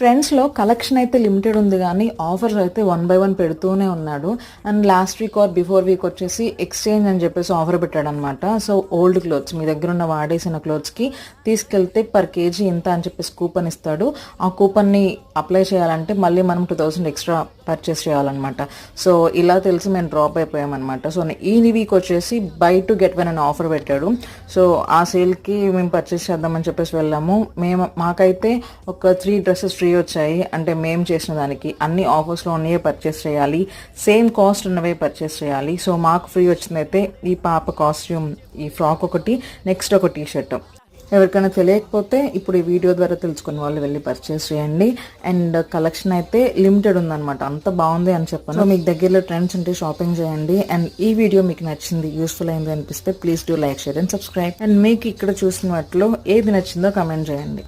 ట్రెండ్స్లో collection అయితే limited ఉంది కానీ ఆఫర్స్ అయితే 1 by 1 పెడుతూనే ఉన్నాడు. And last week or before week వచ్చేసి ఎక్స్చేంజ్ అని చెప్పేసి ఆఫర్ పెట్టాడనమాట. సో ఓల్డ్ క్లోత్స్, మీ దగ్గర ఉన్న వాడేసిన క్లోత్స్కి తీసుకెళ్తే పర్ కేజీ ఇంత అని చెప్పేసి కూపన్ ఇస్తాడు. ఆ కూపన్ని అప్లై చేయాలంటే మళ్ళీ మనం 2000 ఎక్స్ట్రా పర్చేస్ చేయాలన్నమాట. సో ఇలా తెలిసి మేము డ్రాప్ అయిపోయామన్నమాట. సో ఈ వీక్ వచ్చేసి బై టు గెట్ వన్ అని ఆఫర్ పెట్టాడు. సో ఆ సేల్కి మేము పర్చేస్ చేద్దామని చెప్పేసి వెళ్ళాము. మాకైతే ఒక 3 డ్రెస్సెస్ ఫ్రీ వచ్చాయి. అంటే మేము చేసిన దానికి అన్ని ఆఫర్స్లో ఉన్నవే పర్చేస్ చేయాలి, సేమ్ కాస్ట్ ఉన్నవే పర్చేస్ చేయాలి. సో మాకు ఫ్రీ వచ్చిందైతే ఈ పాప కాస్ట్యూమ్, ఈ ఫ్రాక్ ఒకటి, నెక్స్ట్ ఒక టీ షర్ట్. ఎవరికైనా తెలియకపోతే ఇప్పుడు ఈ వీడియో ద్వారా తెలుసుకునే వాళ్ళు వెళ్ళి పర్చేస్ చేయండి. అండ్ కలెక్షన్ అయితే లిమిటెడ్ ఉందన్నమాట, అంత బాగుంది అని చెప్పాను. సో మీకు దగ్గరలో ట్రెండ్స్ ఉంటే షాపింగ్ చేయండి. అండ్ ఈ వీడియో మీకు నచ్చింది, యూస్ఫుల్ అయింది అనిపిస్తే please do like, share and subscribe. And మీకు ఇక్కడ చూసిన వాటిలో ఏది నచ్చిందో కమెంట్ చేయండి.